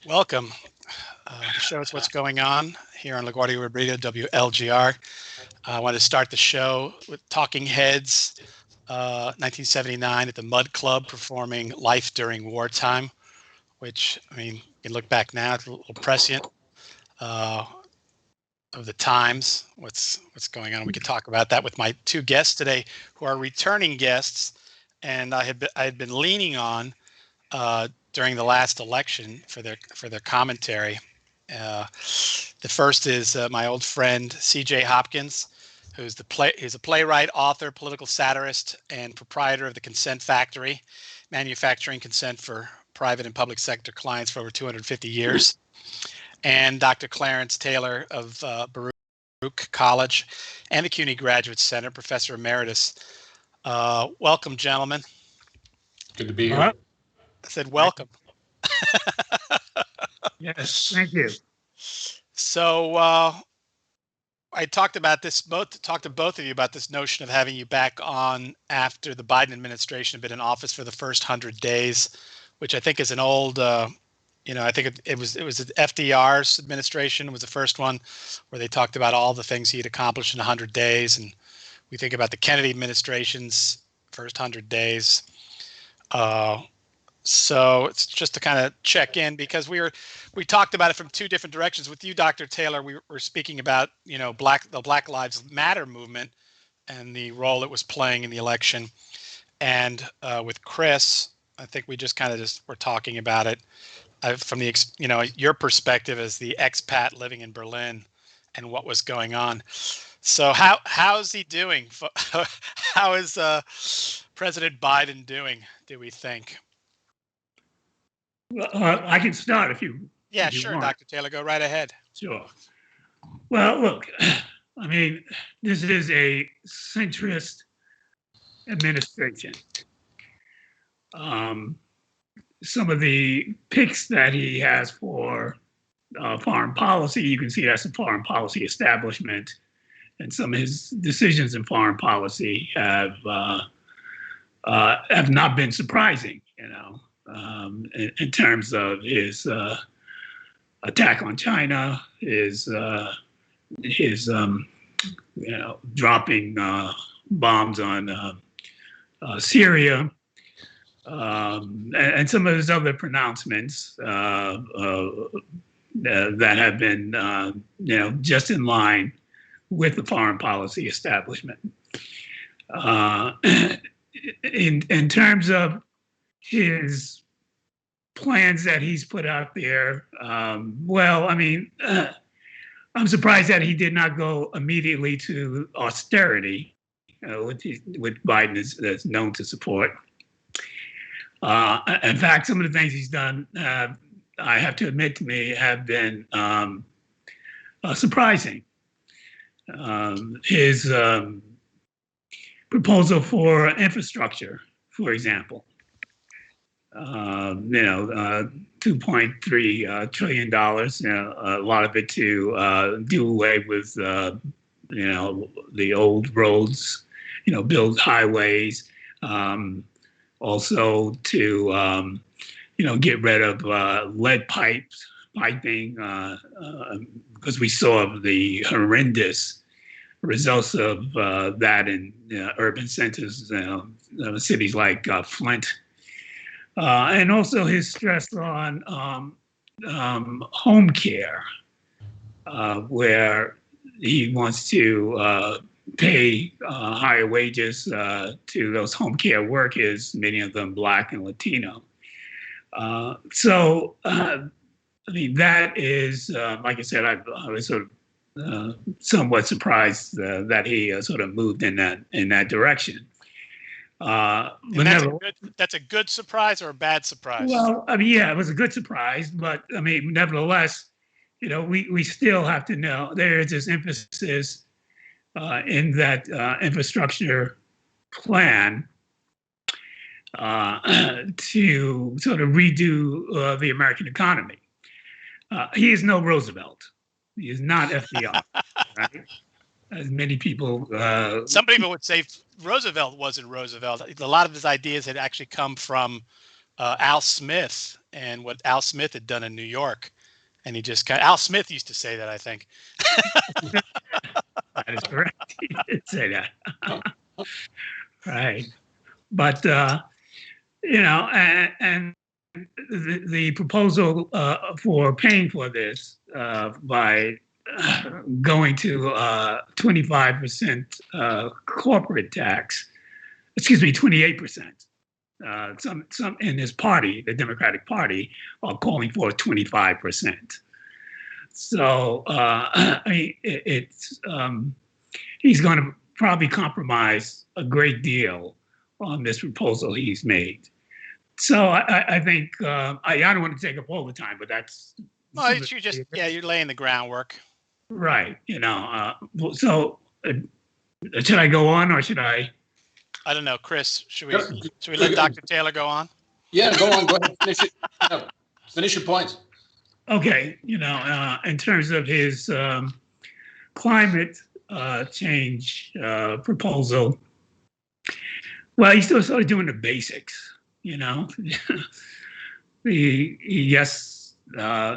Welcome. The show is What's Going On here on LaGuardia Radio, WLGR. I want to start the show with Talking Heads, 1979 at the Mud Club performing Life During Wartime, which, I mean, you can look back now, it's a little prescient uh, of the times, what's going on. We could talk about that with my two guests today who are returning guests, and I had been leaning on during the last election for their commentary. Uh, the first is my old friend C.J. Hopkins, he's a playwright, author, political satirist, and proprietor of the Consent Factory, manufacturing consent for private and public sector clients for over 250 years. And Dr. Clarence Taylor of Baruch College and the CUNY Graduate Center, Professor Emeritus. Welcome, gentlemen. Good to be here. I said welcome. Yes, thank you. So I talked to both of you about this notion of having you back on after the Biden administration had been in office for the first 100 days, which I think is an old, I think it was FDR's administration was the first one where they talked about all the things he had accomplished in 100 days. And we think about the Kennedy administration's first 100 days. So it's just to kind of check in because we talked about it from two different directions. With you, Dr. Taylor, we were speaking about, the Black Lives Matter movement and the role it was playing in the election. And with Chris, I think we just were talking about it from the, your perspective as the expat living in Berlin and what was going on. So how's he doing? How is President Biden doing, do we think? Well, I can start if you. Yeah, if you sure, want. Dr. Taylor, go right ahead. Sure. Well, look, I mean, this is a centrist administration. Some of the picks that he has for foreign policy, you can see that's the foreign policy establishment, and some of his decisions in foreign policy have not been surprising, in terms of his attack on China, his dropping bombs on Syria, and some of his other pronouncements that have been, just in line with the foreign policy establishment. In terms of his plans that he's put out there, I'm surprised that he did not go immediately to austerity, which Biden is known to support. In fact, some of the things he's done, I have to admit to me, have been surprising. His proposal for infrastructure, for example, $2.3 trillion, a lot of it to do away with, the old roads, build highways, also to, get rid of lead piping, because we saw the horrendous results of that in urban centers, cities like Flint. And also his stress on home care, where he wants to pay higher wages to those home care workers, many of them Black and Latino. That is, like I said, I was sort of somewhat surprised that he sort of moved in that direction. That's a good surprise or a bad surprise? Well, it was a good surprise, but nevertheless, we still have to know there is this emphasis in that infrastructure plan to sort of redo the American economy. He is no Roosevelt. He is not FDR, right? As many people. Some people would say Roosevelt wasn't Roosevelt. A lot of his ideas had actually come from Al Smith and what Al Smith had done in New York. And he just Al Smith used to say that, I think. That is correct. He did say that. Right. But, and the proposal for paying for this by going to 25% corporate tax, 28%. Some in his party, the Democratic Party, are calling for 25%. So he's going to probably compromise a great deal on this proposal he's made. So I think I don't want to take up all the time, but that's. Well, you're laying the groundwork. Right. So should I go on or should I? I don't know, Chris. Should we let Dr. Taylor go on? Yeah, go on. Go ahead. Finish it. Finish your points. Okay. In terms of his climate change proposal, well, he's still sort of doing the basics. He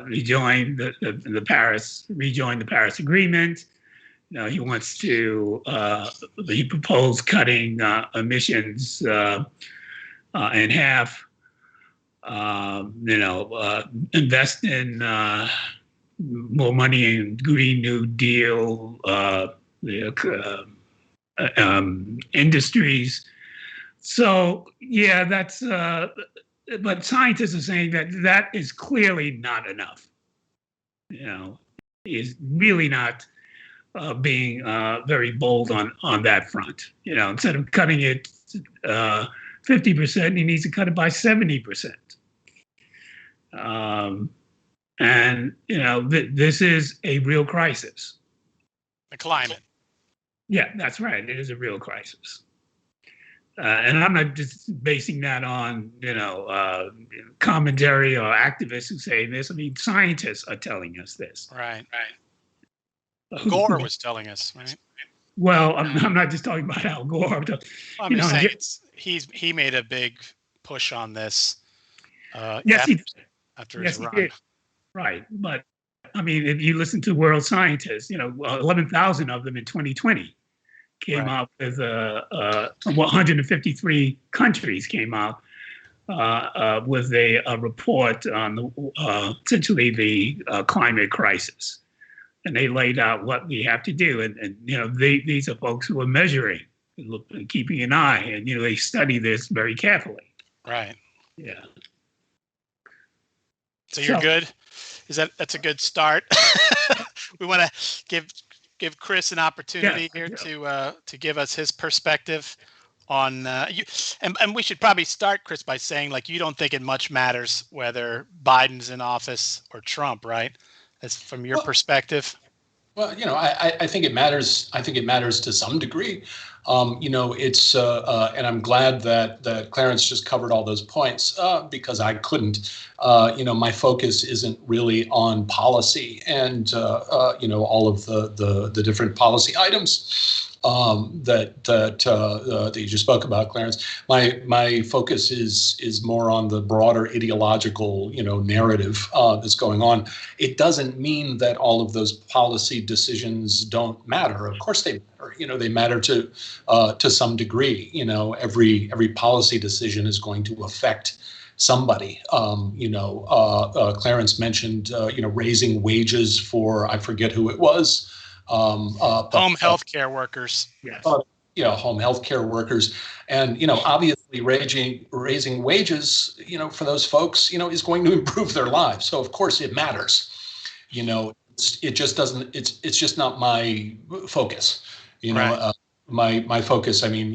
rejoined the Paris Agreement. He wants to. He proposed cutting emissions in half. Invest in more money in Green New Deal industries. So yeah, that's. But scientists are saying that is clearly not enough. Is really not being very bold on that front. Instead of cutting it 50%, he needs to cut it by 70%. This is a real crisis. The climate. Yeah, that's right. It is a real crisis. And I'm not just basing that on, commentary or activists who say this. I mean, scientists are telling us this. Right. Gore was telling us, right? Well, I'm not just talking about Al Gore. I'm just saying he made a big push on this. Yes, after his run. He did. Right. But, I mean, if you listen to world scientists, 11,000 of them in 2020 came out with 153 countries came out with a report on essentially the climate crisis, and they laid out what we have to do. And these are folks who are measuring, keeping an eye, and they study this very carefully. Right. Yeah. So you're good. That's a good start. We want to give Chris an opportunity here to give us his perspective on you. And we should probably start, Chris, by saying you don't think it much matters whether Biden's in office or Trump, right? That's from your perspective. Well, I think it matters. I think it matters to some degree. It's and I'm glad that Clarence just covered all those points because I couldn't. My focus isn't really on policy and all of the different policy items that you just spoke about, Clarence. My focus is more on the broader ideological narrative that's going on. It doesn't mean that all of those policy decisions don't matter. Of course they matter. They matter to some degree. Every policy decision is going to affect somebody. Clarence mentioned raising wages for, I forget who it was. Home healthcare workers. Yes. Home healthcare workers, and obviously raising wages, for those folks, is going to improve their lives. So of course it matters. It just doesn't. It's just not my focus. Right. My focus. I mean,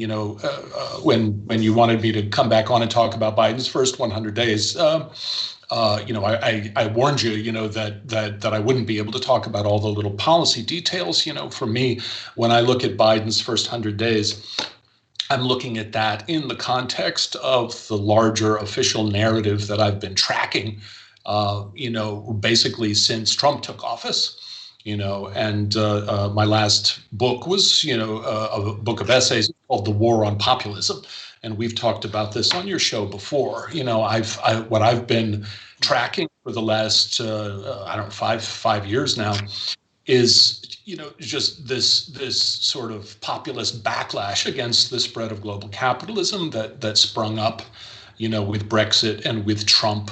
when you wanted me to come back on and talk about Biden's first 100 days. I warned you, that I wouldn't be able to talk about all the little policy details. For me, when I look at Biden's first 100 days, I'm looking at that in the context of the larger official narrative that I've been tracking, basically since Trump took office. And my last book was, a book of essays called The War on Populism. and we've talked about this on your show before. What I've been tracking for the last I don't know, five years now is just this sort of populist backlash against the spread of global capitalism that sprung up with Brexit and with Trump,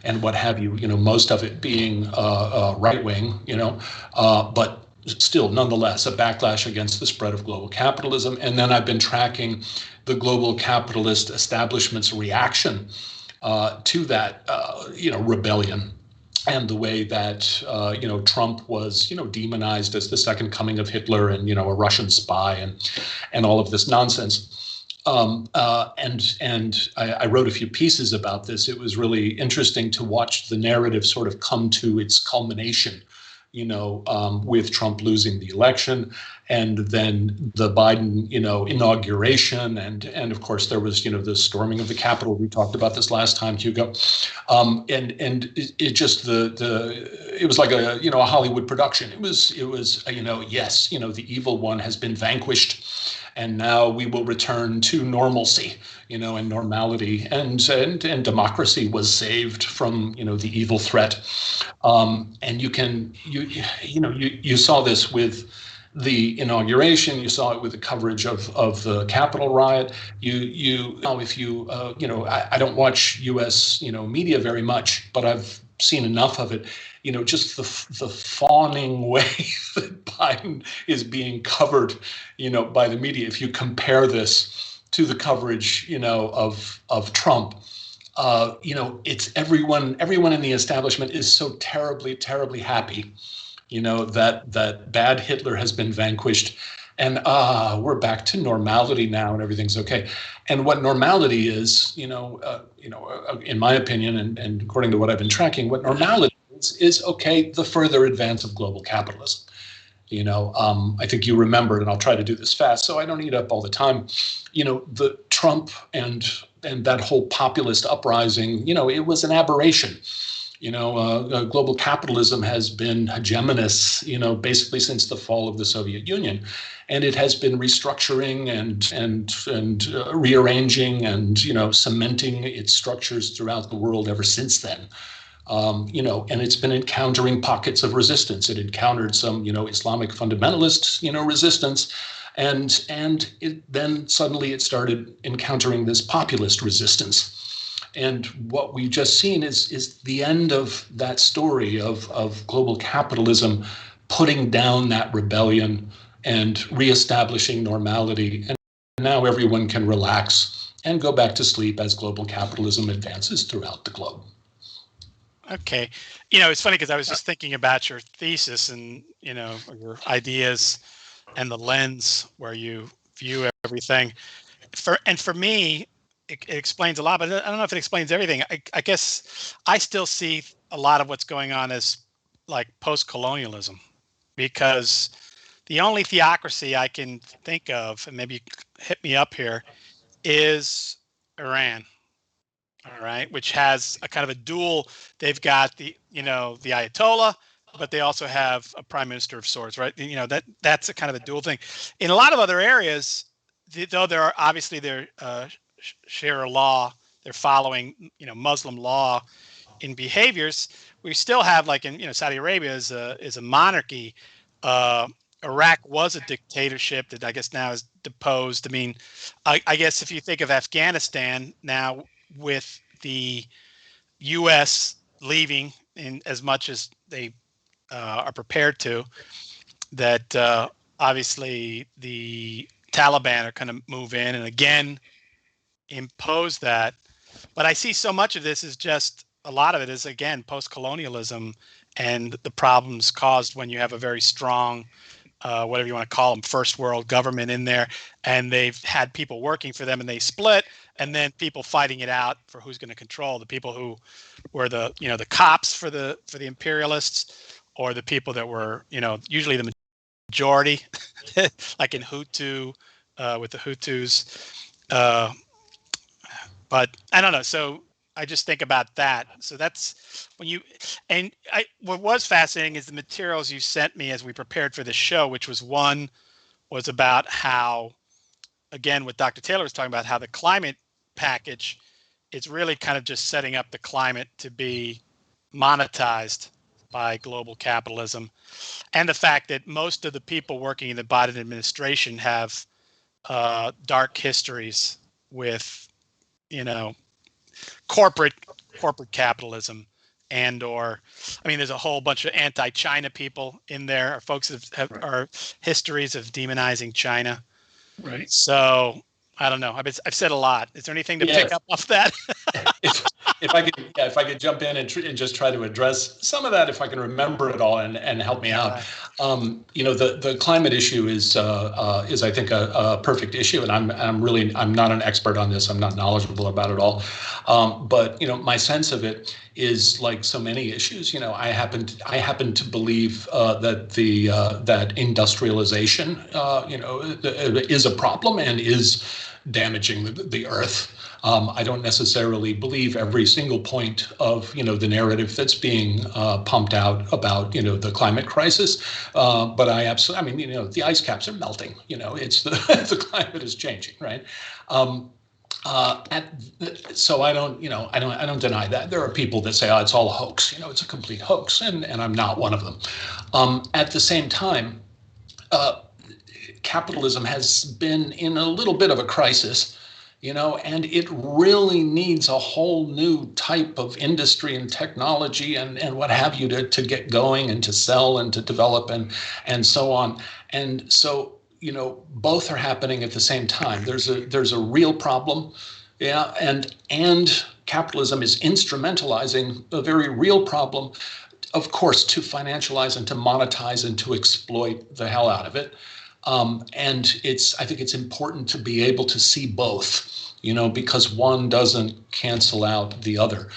and what have you. Most of it being right wing, but still nonetheless a backlash against the spread of global capitalism. And then I've been tracking the global capitalist establishment's reaction to that rebellion, and the way that Trump was demonized as the second coming of Hitler, and a Russian spy, and all of this nonsense. And I wrote a few pieces about this. It was really interesting to watch the narrative sort of come to its culmination, with Trump losing the election, and then the Biden, inauguration, and of course there was, the storming of the Capitol. We talked about this last time, Hugo, and it just it was like a Hollywood production. It was yes, the evil one has been vanquished, and now we will return to normalcy, and normality, and democracy was saved from the evil threat. And you saw this with the inauguration. You saw it with the coverage of the Capitol riot. I don't watch U.S. media very much, but I've seen enough of it. Just the fawning way that Biden is being covered, by the media. If you compare this to the coverage, of Trump, it's everyone in the establishment is so terribly, terribly happy, that bad Hitler has been vanquished, and we're back to normality now, and everything's okay. And what normality is, in my opinion, and according to what I've been tracking, what normality is okay, the further advance of global capitalism. I think you remembered, and I'll try to do this fast so I don't eat up all the time. The Trump and that whole populist uprising, it was an aberration. Global capitalism has been hegemonous, basically since the fall of the Soviet Union, and it has been restructuring and rearranging and cementing its structures throughout the world ever since then. And it's been encountering pockets of resistance. It encountered some, Islamic fundamentalist, resistance, and then suddenly it started encountering this populist resistance. And what we've just seen is the end of that story of global capitalism putting down that rebellion and reestablishing normality. And now everyone can relax and go back to sleep as global capitalism advances throughout the globe. Okay. It's funny because I was just thinking about your thesis and, your ideas and the lens where you view everything. For me, it explains a lot, but I don't know if it explains everything. I guess I still see a lot of what's going on as like post-colonialism, because the only theocracy I can think of, and maybe hit me up here, is Iran. All right, which has a kind of a dual. They've got the Ayatollah, but they also have a prime minister of sorts, right? That's a kind of a dual thing. In a lot of other areas, though there are obviously Sharia law, they're following Muslim law in behaviors. We still have, like in Saudi Arabia is a monarchy. Iraq was a dictatorship that I guess now is deposed. I mean, I guess if you think of Afghanistan now, with the U.S. leaving in as much as they are prepared to, that obviously the Taliban are going to move in and again impose that. But I see so much of this is just, a lot of it is, again, post-colonialism and the problems caused when you have a very strong, whatever you want to call them, first world government in there, and they've had people working for them and they split, and then people fighting it out for who's going to control, the people who were the cops for the imperialists, or the people that were usually the majority, like in Hutu, with the Hutus. But I don't know. So I just think about that. So that's what was fascinating is the materials you sent me as we prepared for the show, which was about how again, what Dr. Taylor was talking about, how the climate package, it's really kind of just setting up the climate to be monetized by global capitalism. And the fact that most of the people working in the Biden administration have dark histories with, corporate capitalism, and or, I mean, there's a whole bunch of anti-China people in there, or folks that have Right. are histories of demonizing China. Right. So I don't know. I've said a lot. Is there anything to pick up off that? if I could jump in and just try to address some of that, if I can remember it all and help me out. The climate issue is I think a perfect issue, and I'm not an expert on this. I'm not knowledgeable about it all. But my sense of it is, like so many issues, I happen to believe that industrialization is a problem and is damaging the earth. I don't necessarily believe every single point of the narrative that's being pumped out about the climate crisis, but I absolutely, the ice caps are melting. It's the climate is changing, right? So I don't deny that. There are people that say, oh, it's all a hoax. It's a complete hoax, and I'm not one of them. At the same time, capitalism has been in a little bit of a crisis, and it really needs a whole new type of industry and technology and what have you to get going and to sell and to develop and so on. And so, both are happening at the same time. There's a real problem, and capitalism is instrumentalizing a very real problem, of course, to financialize and to monetize and to exploit the hell out of it. And I think it's important to be able to see both, because one doesn't cancel out the other.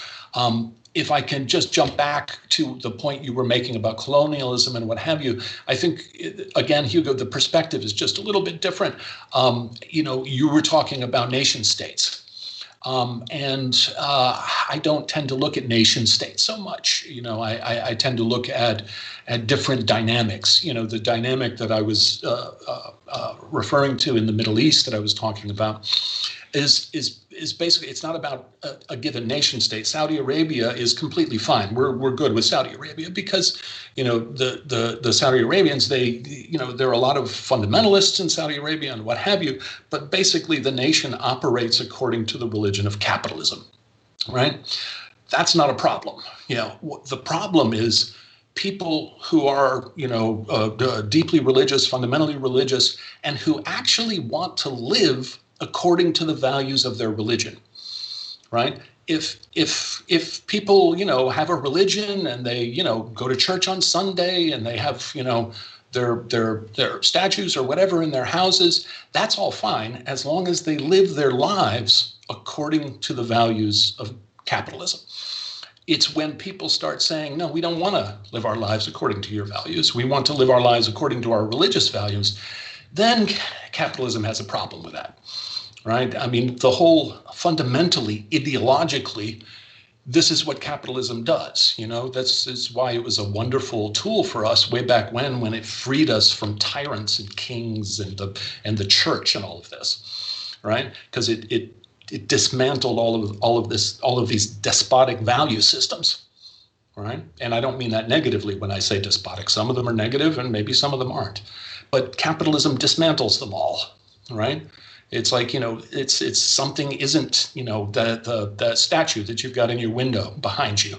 If I can just jump back to the point you were making about colonialism and what have you, I think, again, Hugo, the perspective is just a little bit different. You were talking about nation states. And I don't tend to look at nation states so much. I tend to look at different dynamics. The dynamic that I was referring to in the Middle East that I was talking about is basically, it's not about a given nation state. Saudi Arabia is completely fine. We're good with Saudi Arabia because the Saudi Arabians, there are a lot of fundamentalists in Saudi Arabia and what have you, but basically the nation operates according to the religion of capitalism, right? That's not a problem. The problem is people who are deeply religious, fundamentally religious, and who actually want to live according to the values of their religion, right? If people have a religion and they go to church on Sunday and they have their statues or whatever in their houses, that's all fine as long as they live their lives according to the values of capitalism. It's when people start saying, no, we don't want to live our lives according to your values. We want to live our lives according to our religious values. Then capitalism has a problem with that. Right? I mean, the whole fundamentally, ideologically, this is what capitalism does. This is why it was a wonderful tool for us way back when it freed us from tyrants and kings and the church and all of this, right? Because it dismantled all of these despotic value systems, right? And I don't mean that negatively when I say despotic. Some of them are negative and maybe some of them aren't. But capitalism dismantles them all, right? It's like, it's something isn't, the statue that you've got in your window behind you,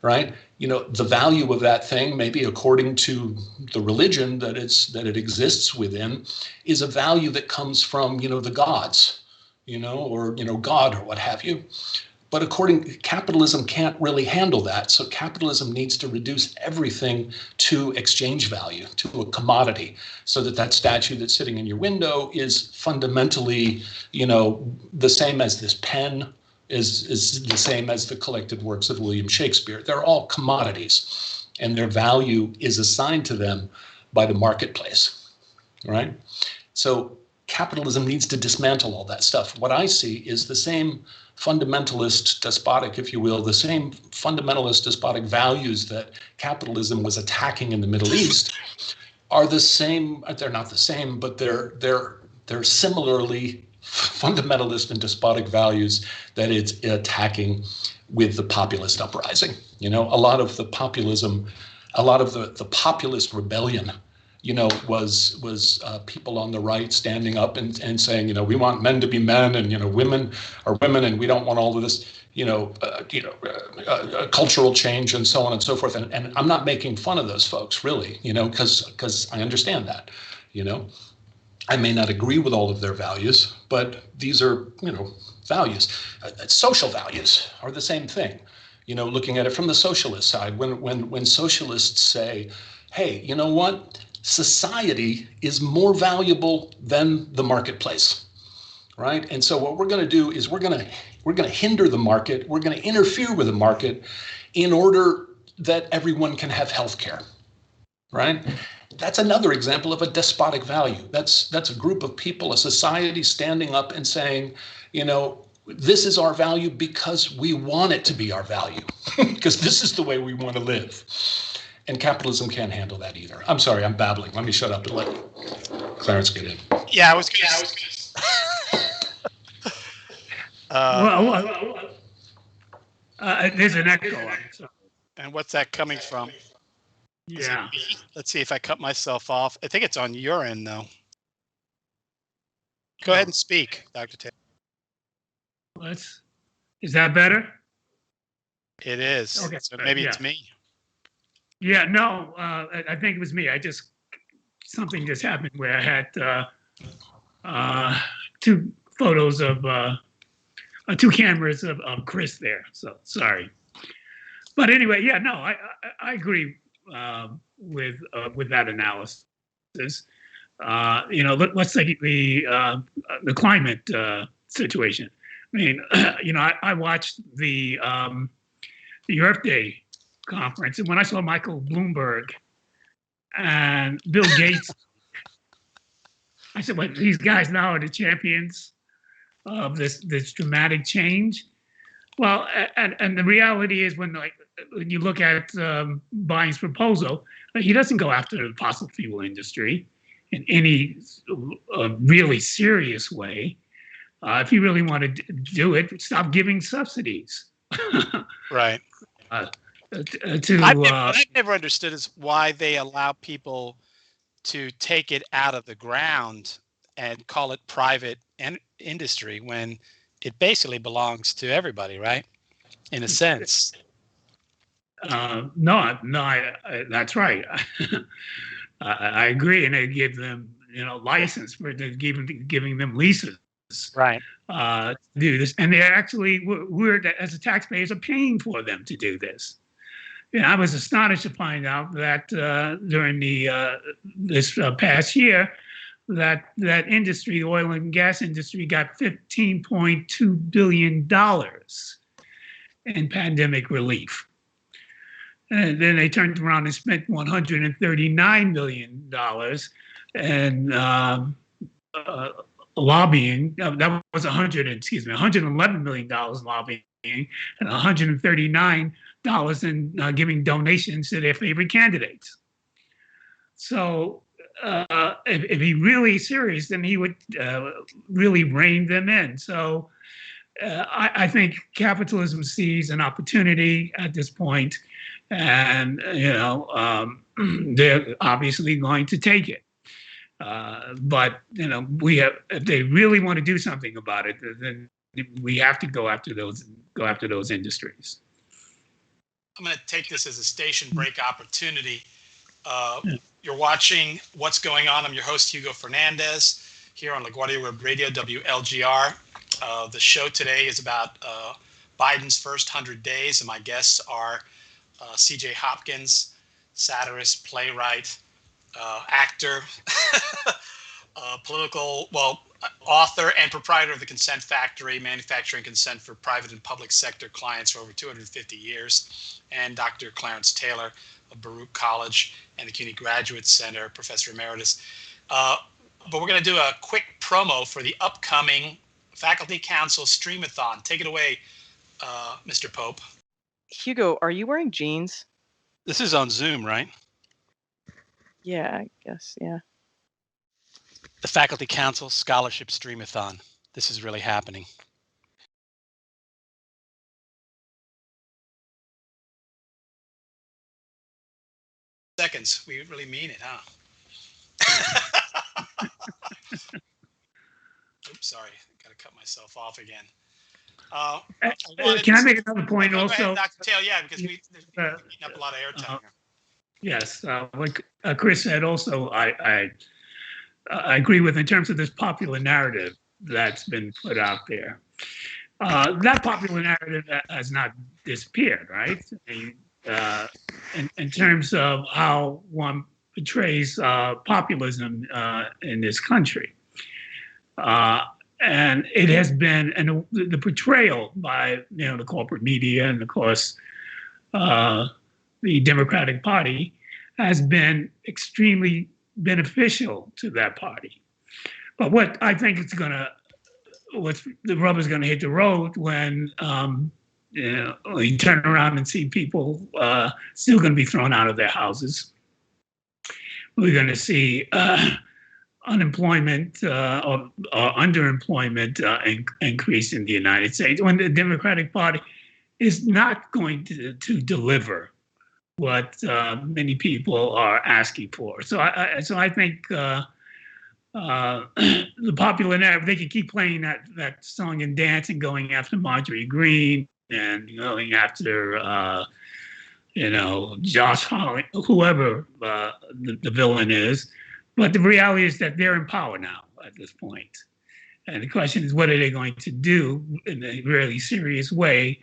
right? The value of that thing, maybe according to the religion that it exists within, is a value that comes from, the gods, or, God or what have you. But capitalism can't really handle that. So capitalism needs to reduce everything to exchange value, to a commodity, so that statue that's sitting in your window is fundamentally, the same as this pen, is the same as the collected works of William Shakespeare. They're all commodities, and their value is assigned to them by the marketplace, right? So capitalism needs to dismantle all that stuff. What I see is the same fundamentalist, despotic, if you will, the same fundamentalist, despotic values that capitalism was attacking in the Middle East are the same. They're not the same, but they're They're similarly fundamentalist and despotic values that it's attacking with the populist uprising. A lot of the populism, a lot of the populist rebellion, was people on the right standing up and saying, we want men to be men, and women are women, and we don't want all of this, cultural change and so on and so forth. And I'm not making fun of those folks, really, because I understand that, I may not agree with all of their values, but these are, values. Social values are the same thing. Looking at it from the socialist side, when socialists say, hey, you know what? Society is more valuable than the marketplace, right? And so what we're going to do is we're going to hinder the market. We're going to interfere with the market in order that everyone can have health care, right? That's another example of a despotic value. That's a group of people, a society standing up and saying, this is our value because we want it to be our value, because this is the way we want to live. And capitalism can't handle that either. I'm sorry, I'm babbling. Let me shut up and let Clarence get in. Yeah, I was going to... there's an echo. And what's that coming from? Yeah. Let's see if I cut myself off. I think it's on your end, though. Go ahead and speak, Dr. Taylor. Is that better? It is. Okay. So maybe it's me. Yeah, no, I think it was me. Something just happened where I had two photos of, two cameras of Chris there. So sorry. But anyway, yeah, no, I agree with that analysis. Let's take the climate situation. I mean, I watched the Earth Day conference, and when I saw Michael Bloomberg and Bill Gates, I said, well, these guys now are the champions of this dramatic change. Well, and the reality is when you look at Biden's proposal, he doesn't go after the fossil fuel industry in any really serious way. If you really want to do it, stop giving subsidies. Right. I've never understood is why they allow people to take it out of the ground and call it private industry when it basically belongs to everybody, right? In a sense. No, that's right. I agree, and they give them, license for giving them leases, right? Do this, and they actually we're as the taxpayers are paying for them to do this. I was astonished to find out that during this past year, that industry, the oil and gas industry, got $15.2 billion in pandemic relief. And then they turned around and spent $139 million in lobbying. That was $111 million lobbying, and $139 in giving donations to their favorite candidates. So if he really serious, then he would really rein them in. So I think capitalism sees an opportunity at this point, and they're obviously going to take it. But if they really want to do something about it, then we have to go after those industries. I'm going to take this as a station break opportunity. You're watching What's Going On. I'm your host, Hugo Fernandez, here on LaGuardia Web Radio, WLGR. The show today is about Biden's first 100 days, and my guests are C.J. Hopkins, satirist, playwright, actor, author and proprietor of the Consent Factory, manufacturing consent for private and public sector clients for over 250 years, and Dr. Clarence Taylor of Baruch College and the CUNY Graduate Center, Professor Emeritus. But we're going to do a quick promo for the upcoming Faculty Council Streamathon. Take it away, Mr. Pope. Hugo, are you wearing jeans? This is on Zoom, right? Yeah, I guess, yeah. The Faculty Council Scholarship Streamathon. This is really happening. Seconds. We really mean it, huh? Oops, sorry. Got to cut myself off again. Can I make another point also? Go ahead, Dr. Taylor, yeah, because we're eating up a lot of airtime here. Yes, like Chris said also, I agree with in terms of this popular narrative that's been put out there. That popular narrative has not disappeared, right? In terms of how one portrays populism in this country. And it has been, and the portrayal by the corporate media and of course the Democratic Party has been extremely beneficial to that party. But what I think it's what the rubber's gonna hit the road when you turn around and see people still gonna be thrown out of their houses. We're gonna see unemployment or underemployment increase in the United States when the Democratic Party is not going to deliver what many people are asking for. So I think the popular narrative, they can keep playing that song and dance and going after Marjorie Greene and going after Josh Hawley, whoever the villain is. But the reality is that they're in power now at this point. And the question is, what are they going to do in a really serious way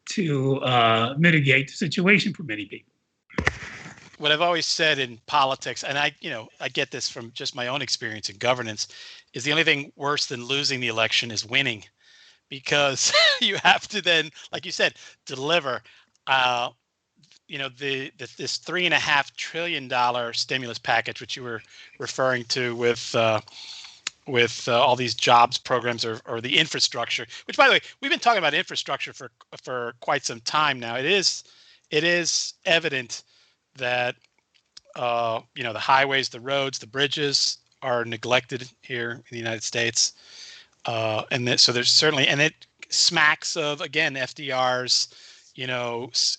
to mitigate the situation for many people? What I've always said in politics, and I get this from just my own experience in governance, is the only thing worse than losing the election is winning, because you have to then, like you said, deliver. This $3.5 trillion stimulus package, which you were referring to with all these jobs programs or the infrastructure, which, by the way, we've been talking about infrastructure for quite some time now. It is evident that the highways, the roads, the bridges are neglected here in the United States, so there's certainly, and it smacks of, again, FDR's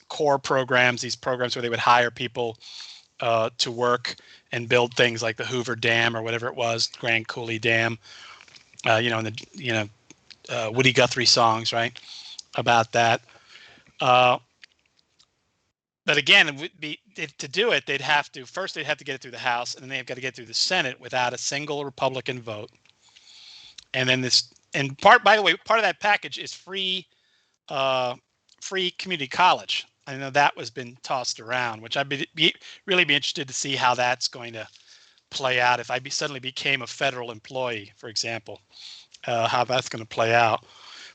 core programs, these programs where they would hire people to work and build things like the Hoover Dam or whatever it was, Grand Coulee Dam, and the Woody Guthrie songs, right, about that. But again, it would be, to do it, they'd have to get it through the House, and then they've got to get it through the Senate without a single Republican vote. And then by the way, part of that package is free community college. I know that was been tossed around, which I'd really be interested to see how that's going to play out if I suddenly became a federal employee, for example, how that's going to play out.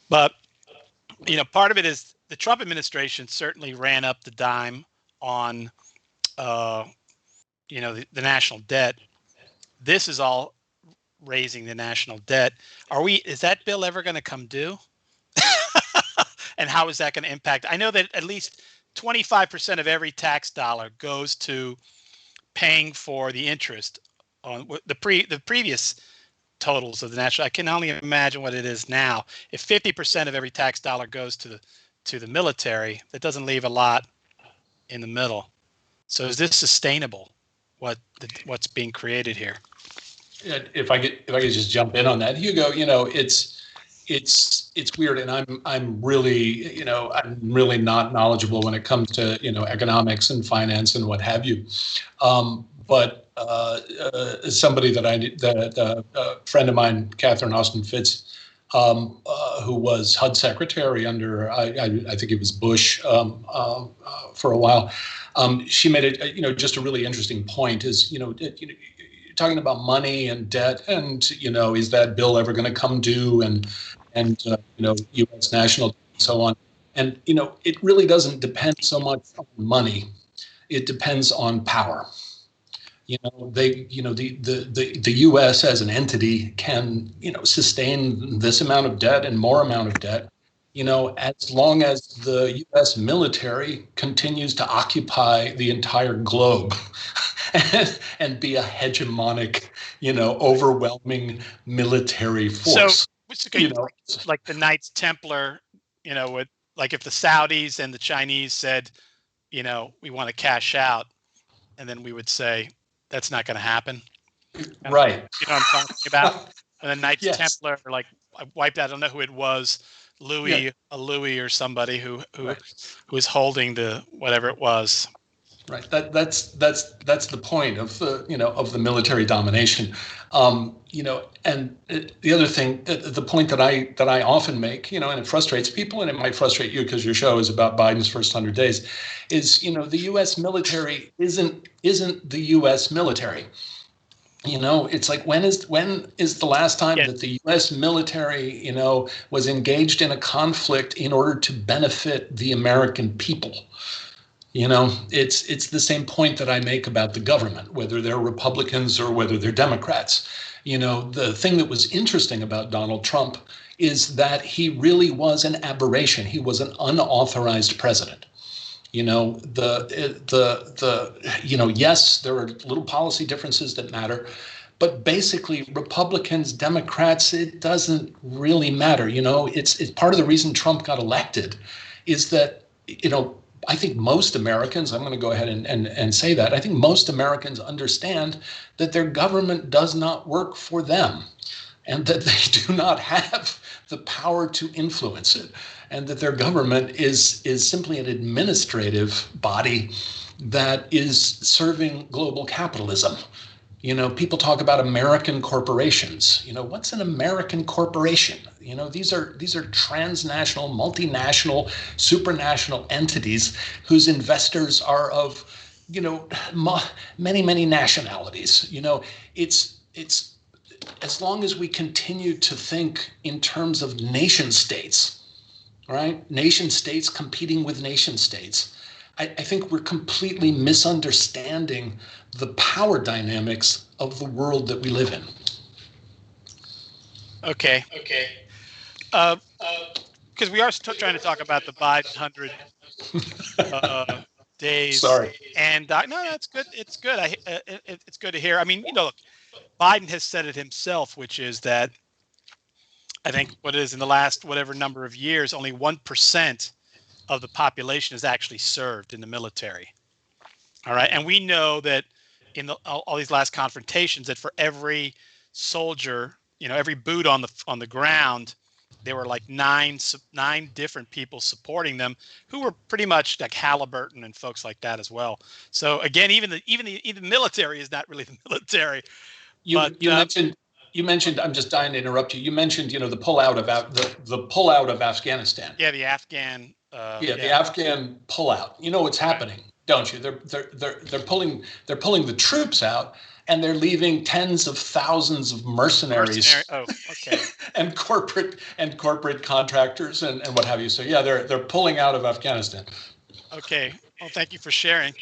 But part of it is the Trump administration certainly ran up the dime on the national debt. This is all raising the national debt. Is that bill ever going to come due? And how is that going to impact? I know that at least 25% of every tax dollar goes to paying for the interest on the previous totals of the national. I can only imagine what it is now. If 50% of every tax dollar goes to the military, that doesn't leave a lot in the middle. So is this sustainable? What's being created here? If I could just jump in on that, Hugo, it's weird, and I'm really not knowledgeable when it comes to economics and finance and what have you. But somebody that a friend of mine, Catherine Austin Fitz, who was HUD secretary under I think it was Bush for a while, she made it just a really interesting point. Is talking about money and debt, and is that bill ever going to come due, and U.S. national debt and so on. And it really doesn't depend so much on money; it depends on power. The U.S. as an entity can sustain this amount of debt and more amount of debt, as long as the U.S. military continues to occupy the entire globe. and be a hegemonic, overwhelming military So, force. okay, like the Knights Templar, with like if the Saudis and the Chinese said, we want to cash out, and then we would say that's not going to happen. Right. You know what I'm talking about? And the Knights Yes. Templar like wiped out. I don't know who it was, Louis, Yeah. a Louis or somebody who Right. was holding the whatever it was. Right. That's the point of the military domination. And the other thing, the point that I often make, and it frustrates people, and it might frustrate you because your show is about Biden's first 100 days, is the U.S. military isn't the U.S. military. It's like when is the last time that the U.S. military, was engaged in a conflict in order to benefit the American people? It's the same point that I make about the government, whether they're Republicans or whether they're Democrats. The thing that was interesting about Donald Trump is that he really was an aberration. He was an unauthorized president. Yes, there are little policy differences that matter, but basically Republicans, Democrats, it doesn't really matter. It's part of the reason Trump got elected is that, I think most Americans, I'm going to go ahead and say that, I think most Americans understand that their government does not work for them and that they do not have the power to influence it, and that their government is simply an administrative body that is serving global capitalism. People talk about American corporations. What's an American corporation? These are transnational, multinational, supranational entities whose investors are of, many, many nationalities. It's as long as we continue to think in terms of nation states, right? Nation states competing with nation states, I think we're completely misunderstanding the power dynamics of the world that we live in. Okay. Because we are trying to talk about the Biden 100 days. Sorry. And no, that's good. It's good. It's good to hear. I mean, look, Biden has said it himself, which is that I think what it is in the last whatever number of years, only 1% of the population is actually served in the military. All right. And we know that in all these last confrontations that for every soldier, every boot on the ground, there were like nine different people supporting them who were pretty much like Halliburton and folks like that as well. So again, even the military is not really the military. You mentioned. I'm just dying to interrupt you. You mentioned, the pullout of Afghanistan. Yeah, the Afghan. The Afghan pullout. You know what's happening, don't you? They're pulling the troops out, and they're leaving tens of thousands of mercenaries. Oh, okay. and corporate contractors and what have you. So yeah, they're pulling out of Afghanistan. Okay. Well, thank you for sharing,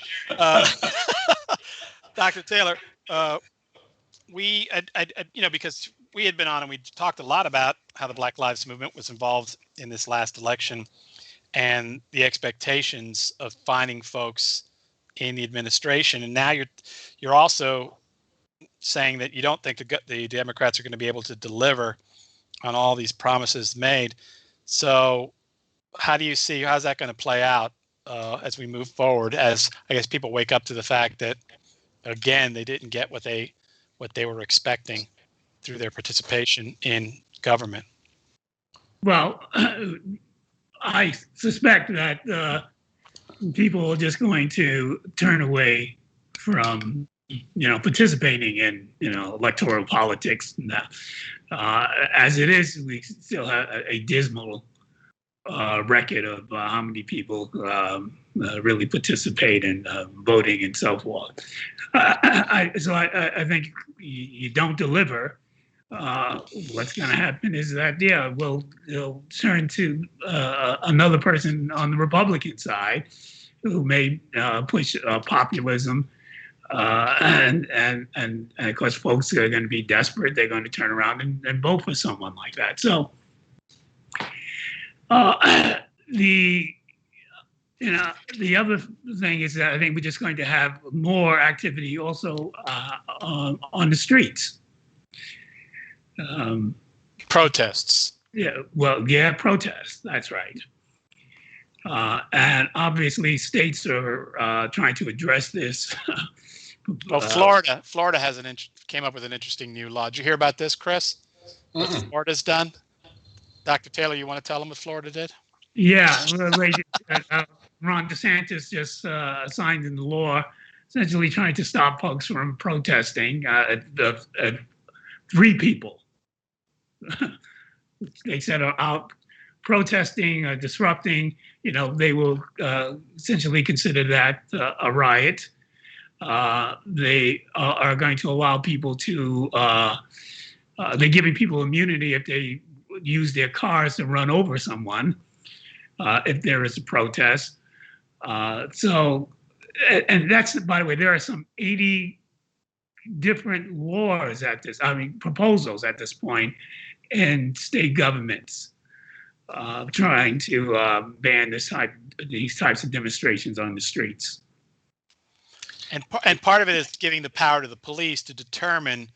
Dr. Taylor. Because we had been on and we talked a lot about how the Black Lives Movement was involved in this last election and the expectations of finding folks in the administration. And now you're also saying that you don't think the Democrats are going to be able to deliver on all these promises made. So how's that going to play out as we move forward, as I guess people wake up to the fact that, again, they didn't get what they were expecting through their participation in government? Well, I suspect that people are just going to turn away from, participating in, electoral politics. As it is, we still have a dismal record of how many people really participate in voting and so forth. So I think you don't deliver. What's going to happen is that, they'll turn to another person on the Republican side who may push populism. And of course, folks are going to be desperate. They're going to turn around and vote for someone like that. So You know, the other thing is that I think we're just going to have more activity also on the streets. Protests. Yeah, protests. That's right. And obviously, states are trying to address this. Well, Florida has came up with an interesting new law. Did you hear about this, Chris? What Florida's done? Dr. Taylor, you want to tell them what Florida did? Yeah, Ron DeSantis just signed into law, essentially trying to stop folks from protesting. Three people, they said, are out protesting, disrupting. You know, they will essentially consider that a riot. They are going to allow people to. They're giving people immunity if they use their cars to run over someone. If there is a protest. And that's, by the way, there are some 80 different laws proposals at this point in state governments trying to ban these types of demonstrations on the streets. And part of it is giving the power to the police to determine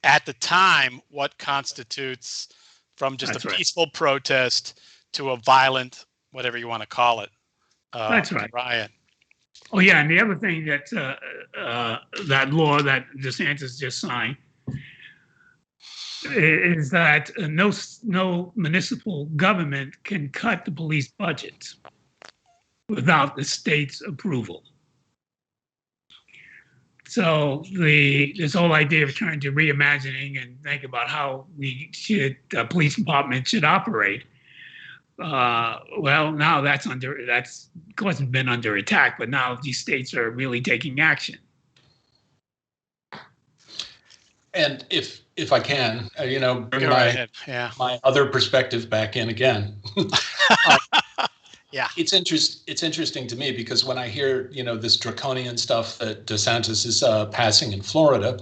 at the time what constitutes from just a peaceful protest to a violent, whatever you want to call it, That's right. riot. Oh yeah, and the other thing that that law that DeSantis just signed is that no municipal government can cut the police budget without the state's approval. So this whole idea of trying to reimagining and think about how police department should operate. Well, now that's of course been under attack, but now these states are really taking action. And if I can, bring my other perspective back in again. Yeah, it's interesting to me because when I hear this draconian stuff that DeSantis is passing in Florida,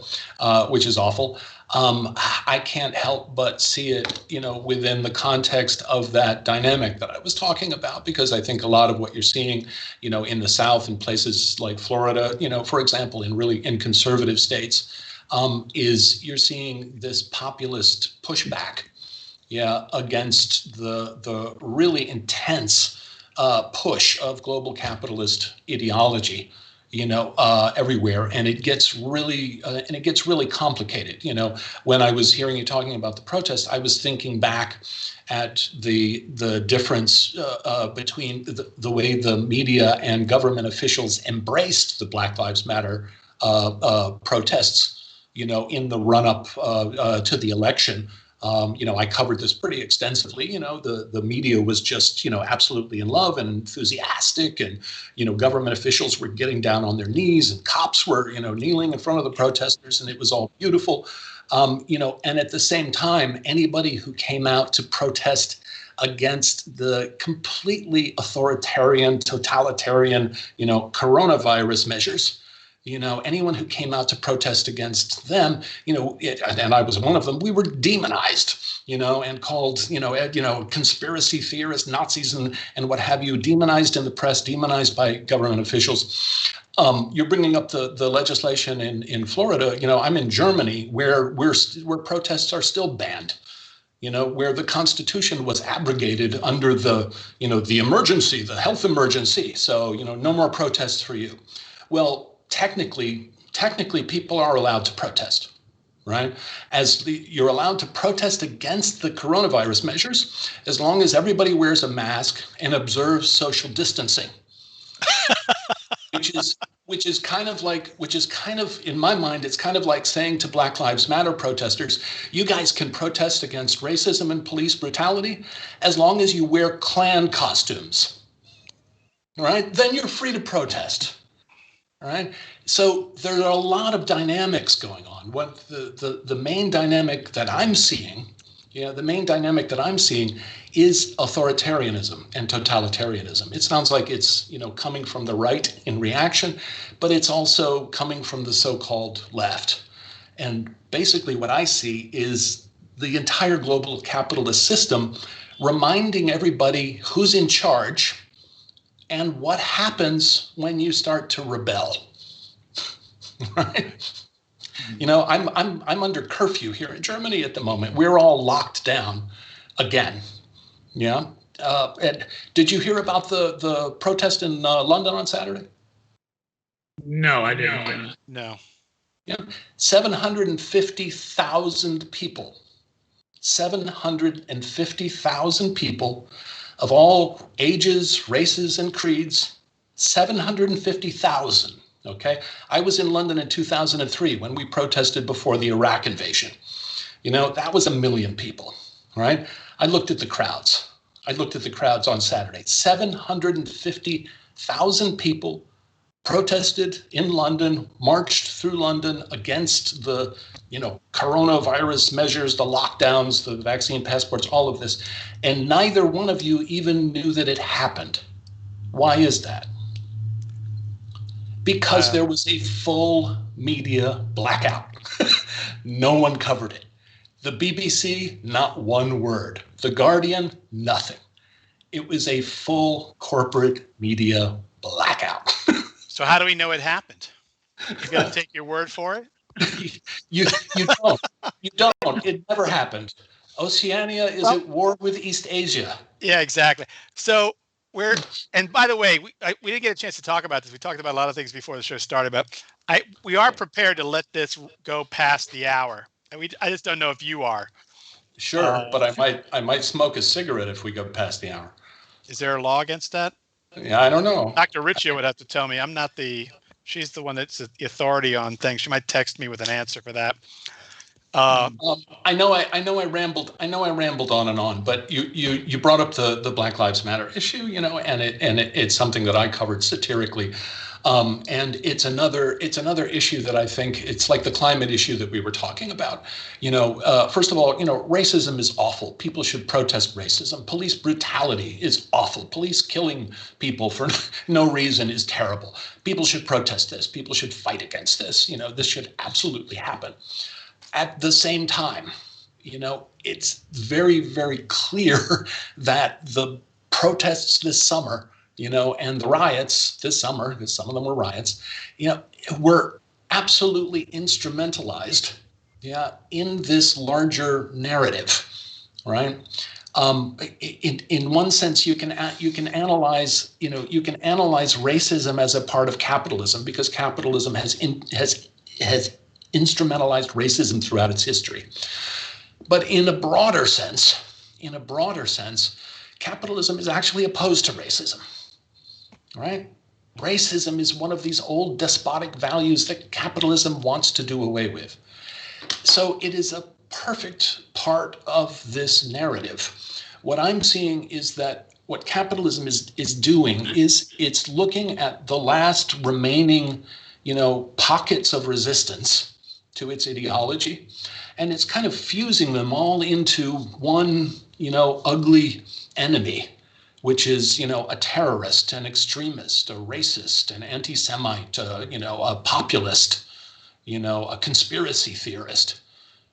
which is awful, I can't help but see it, within the context of that dynamic that I was talking about, because I think a lot of what you're seeing, in the South and places like Florida, for example, in conservative states, is you're seeing this populist pushback, against the really intense push of global capitalist ideology, everywhere, and it gets really complicated. When I was hearing you talking about the protest, I was thinking back at the difference between the way the media and government officials embraced the Black Lives Matter protests, in the run-up to the election. I covered this pretty extensively. The media was just, absolutely in love and enthusiastic, and, government officials were getting down on their knees, and cops were, kneeling in front of the protesters, and it was all beautiful. And at the same time, anybody who came out to protest against the completely authoritarian, totalitarian, coronavirus measures, anyone who came out to protest against them, and I was one of them, we were demonized, and called, conspiracy theorists, Nazis, and what have you, demonized in the press, demonized by government officials. You're bringing up the legislation in Florida. I'm in Germany, where protests are still banned. Where the Constitution was abrogated under the emergency, the health emergency. So, no more protests for you. Well, technically people are allowed to protest, right? You're allowed to protest against the coronavirus measures as long as everybody wears a mask and observes social distancing. which is kind of, in my mind, it's kind of like saying to Black Lives Matter protesters, you guys can protest against racism and police brutality as long as you wear Klan costumes, right? Then you're free to protest. All right. So there are a lot of dynamics going on. What the main dynamic that I'm seeing, is authoritarianism and totalitarianism. It sounds like it's, coming from the right in reaction, but it's also coming from the so-called left. And basically what I see is the entire global capitalist system reminding everybody who's in charge and what happens when you start to rebel. Right? You know, I'm under curfew here in Germany at the moment. We're all locked down again. Yeah. And did you hear about the protest in London on Saturday? No, I didn't. No. Yeah. 750,000 people. 750,000 people of all ages, races, and creeds. 750,000. Okay. I was in London in 2003 when we protested before the Iraq invasion. You know, that was 1 million people, right? I looked at the crowds. I looked at the crowds on Saturday. 750,000 people protested in London, marched through London against the, coronavirus measures, the lockdowns, the vaccine passports, all of this. And neither one of you even knew that it happened. Why is that? Because there was a full media blackout. No one covered it. The BBC, not one word. The Guardian, nothing. It was a full corporate media blackout. So how do we know it happened? You got to take your word for it? You don't. You don't. It never happened. Oceania is at war with East Asia. Yeah, exactly. So and by the way, we didn't get a chance to talk about this. We talked about a lot of things before the show started, but we are prepared to let this go past the hour. And I just don't know if you are. Sure, but I might smoke a cigarette if we go past the hour. Is there a law against that? Yeah, I don't know. Dr. Riccio would have to tell me. She's the one that's the authority on things. She might text me with an answer for that. I know I rambled on and on, but you brought up the Black Lives Matter issue, and it's something that I covered satirically. And it's another issue that I think it's like the climate issue that we were talking about. First of all, racism is awful. People should protest racism. Police brutality is awful. Police killing people for no reason is terrible. People should protest this. People should fight against this. This should absolutely happen. At the same time, it's very, very clear that the protests this summer, and the riots this summer, because some of them were riots, were absolutely instrumentalized, in this larger narrative, right? In one sense, you can analyze racism as a part of capitalism because capitalism has instrumentalized racism throughout its history. But in a broader sense, capitalism is actually opposed to racism, right? Racism is one of these old despotic values that capitalism wants to do away with. So it is a perfect part of this narrative. What I'm seeing is that what capitalism is doing is it's looking at the last remaining, pockets of resistance to its ideology, and it's kind of fusing them all into one, ugly enemy, which is, a terrorist, an extremist, a racist, an anti-Semite, a populist, a conspiracy theorist,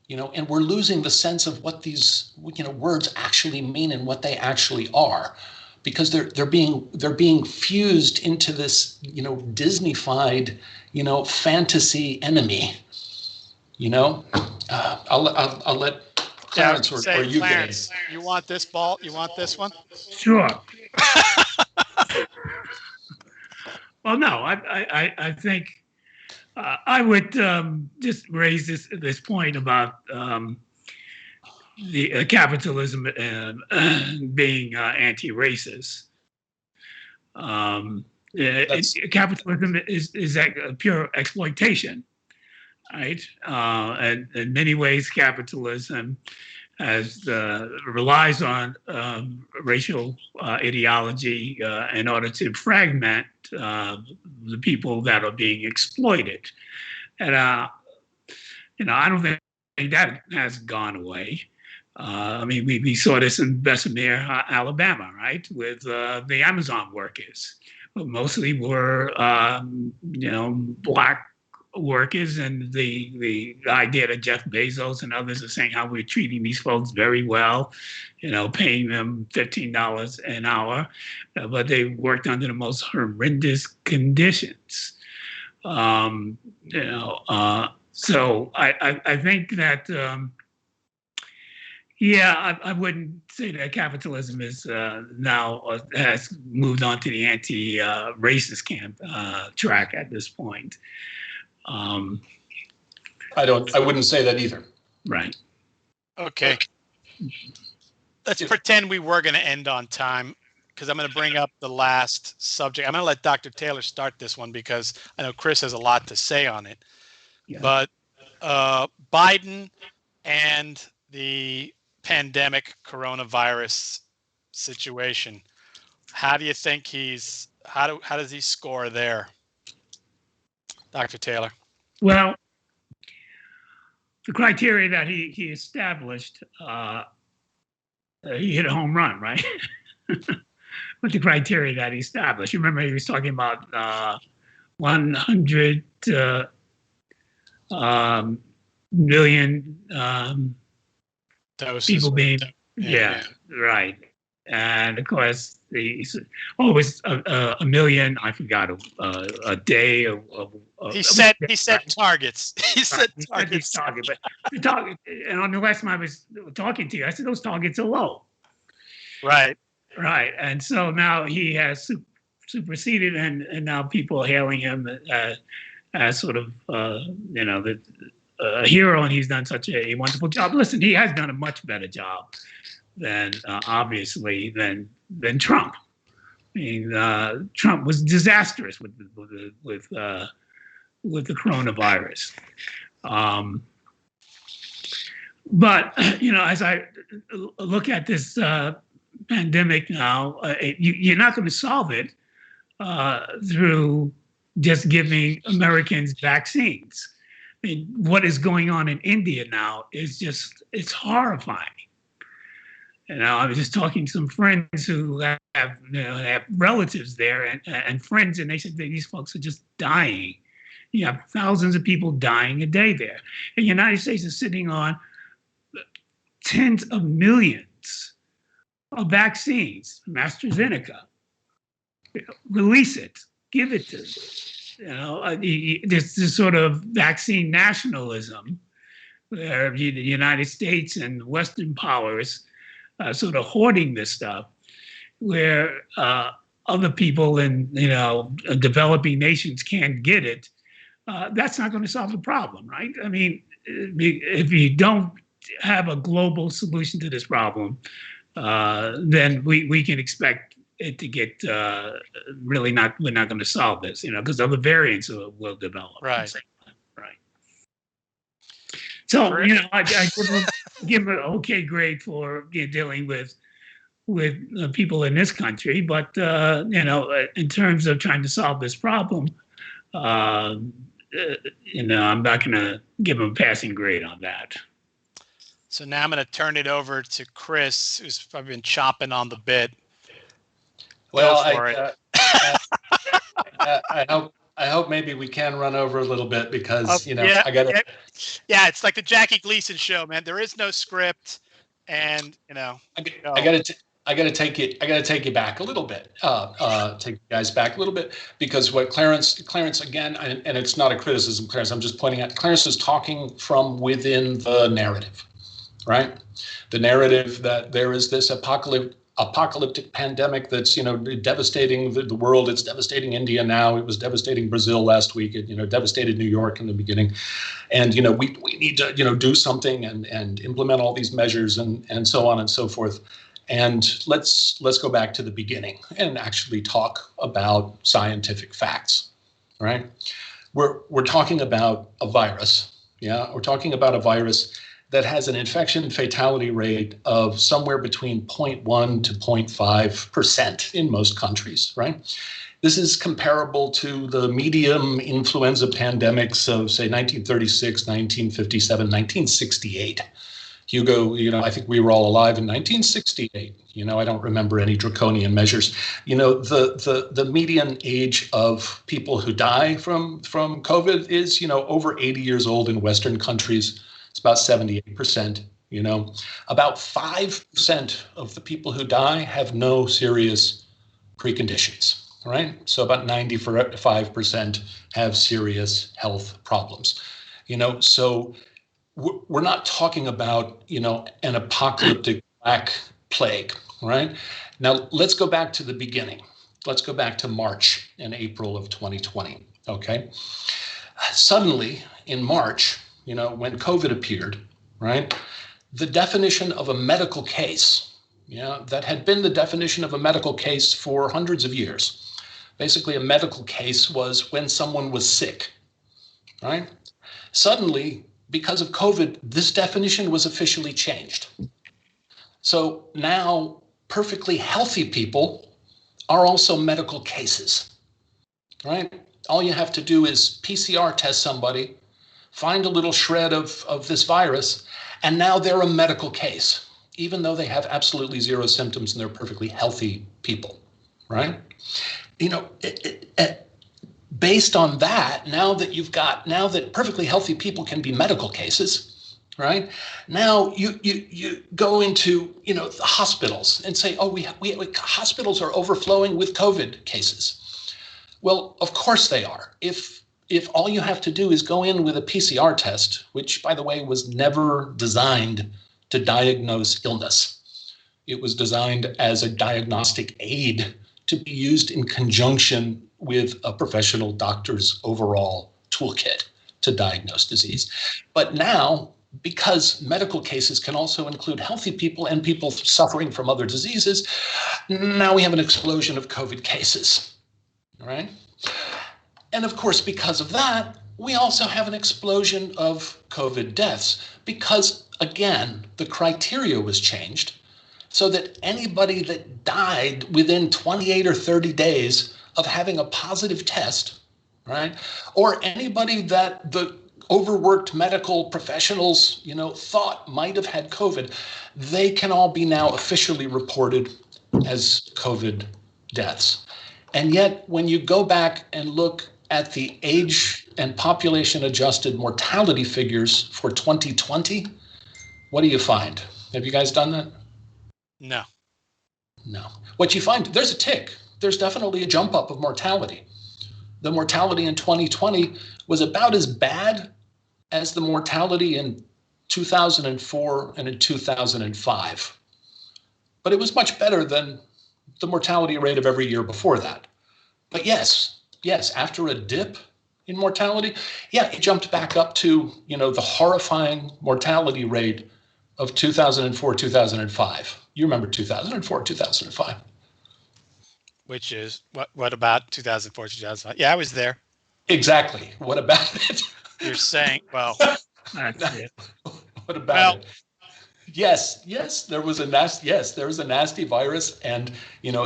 and we're losing the sense of what these, words actually mean and what they actually are, because they're being fused into this, Disney-fied, fantasy enemy. I'll let Clarence or you Clarence, get it. You want this ball? You want this one? Sure. Well, no, I think I would just raise this point about the capitalism being anti-racist. Capitalism is pure exploitation. Right, and in many ways, capitalism relies on racial ideology in order to fragment the people that are being exploited, and I don't think that has gone away. We saw this in Bessemer, Alabama, right, with the Amazon workers, who mostly were Black workers, and the idea that Jeff Bezos and others are saying how we're treating these folks very well, paying them $15 an hour, but they worked under the most horrendous conditions. So I think that, I wouldn't say that capitalism is now has moved on to the anti-racist camp track at this point. I wouldn't say that either. Right. Okay. Let's pretend we were going to end on time, because I'm going to bring up the last subject. I'm going to let Dr. Taylor start this one because I know Chris has a lot to say on it. Yeah. But Biden and the pandemic coronavirus situation, how do you think how does he score there? Dr. Taylor. Well, the criteria that he established, he hit a home run, right? With the criteria that he established. You remember he was talking about 100 million people being, right. And of course, it was a million. I forgot a day. He said targets. He said targets. But the target, and on the last time I was talking to you, I said those targets are low. Right. Right. And so now he has superseded, and now people are hailing him as sort of a hero, and he's done such a wonderful job. Listen, he has done a much better job than obviously than Trump. I mean, Trump was disastrous with the coronavirus. But as I look at this pandemic now, you're not going to solve it through just giving Americans vaccines. I mean, what is going on in India now is it's horrifying. I was just talking to some friends who have relatives there and friends, and they said that these folks are just dying. You have thousands of people dying a day there. And the United States is sitting on tens of millions of vaccines from AstraZeneca. Release it, give it to them. This sort of vaccine nationalism where the United States and Western powers sort of hoarding this stuff, where other people in developing nations can't get it. That's not going to solve the problem, right? I mean, if you don't have a global solution to this problem, then we can expect it to get we're not going to solve this, because other variants will develop. Right. Right. So, I give him an okay grade for dealing with people in this country, but in terms of trying to solve this problem, I'm not going to give him a passing grade on that. So now I'm going to turn it over to Chris, who's probably been chomping on the bit. Well, I hope maybe we can run over a little bit because I got to. Yeah, it's like the Jackie Gleason show, man. There is no script, and I got to take you back a little bit. Take you guys back a little bit, because what Clarence again, and it's not a criticism, Clarence. I'm just pointing out Clarence is talking from within the narrative, right? The narrative that there is this apocalyptic pandemic that's devastating the world. It's devastating India now. It was devastating Brazil last week. It devastated New York in the beginning, and we need to do something and implement all these measures and so on and so forth. And let's go back to the beginning and actually talk about scientific facts, right? We're talking about a virus. Yeah, we're talking about a virus that has an infection fatality rate of somewhere between 0.1 to 0.5% in most countries, right? This is comparable to the medium influenza pandemics of, say, 1936, 1957, 1968. Hugo, I think we were all alive in 1968. I don't remember any draconian measures. The median age of people who die from COVID is, over 80 years old in Western countries. It's about 78%. About 5% of the people who die have no serious preconditions, right? So about 95% have serious health problems. So we're not talking about, an apocalyptic black plague, right? Now, let's go back to the beginning. Let's go back to March and April of 2020, okay? Suddenly, in March, when COVID appeared, right, the definition of a medical case, that had been the definition of a medical case for hundreds of years. Basically, a medical case was when someone was sick, right? Suddenly, because of COVID, this definition was officially changed. So now perfectly healthy people are also medical cases, right? All you have to do is PCR test somebody, find a little shred of this virus, and now they're a medical case, even though they have absolutely zero symptoms and they're perfectly healthy people, right? Based on that, now that perfectly healthy people can be medical cases, right? Now you go into the hospitals and say, oh, we hospitals are overflowing with COVID cases. Well, of course they are. If all you have to do is go in with a PCR test, which, by the way, was never designed to diagnose illness. It was designed as a diagnostic aid to be used in conjunction with a professional doctor's overall toolkit to diagnose disease. But now, because medical cases can also include healthy people and people suffering from other diseases, now we have an explosion of COVID cases, right? And of course, because of that, we also have an explosion of COVID deaths because, again, the criteria was changed so that anybody that died within 28 or 30 days of having a positive test, right, or anybody that the overworked medical professionals, thought might have had COVID, they can all be now officially reported as COVID deaths. And yet, when you go back and look at the age and population adjusted mortality figures for 2020, what do you find? Have you guys done that? No. No. What you find, there's a tick. There's definitely a jump up of mortality. The mortality in 2020 was about as bad as the mortality in 2004 and in 2005. But it was much better than the mortality rate of every year before that. But yes, after a dip in mortality, it jumped back up to, the horrifying mortality rate of 2004, 2005. You remember 2004, 2005. Which is, what about 2004, 2005? Yeah, I was there. Exactly. What about it? You're saying, well. That's it. What about it? Yes, there was a nasty virus, and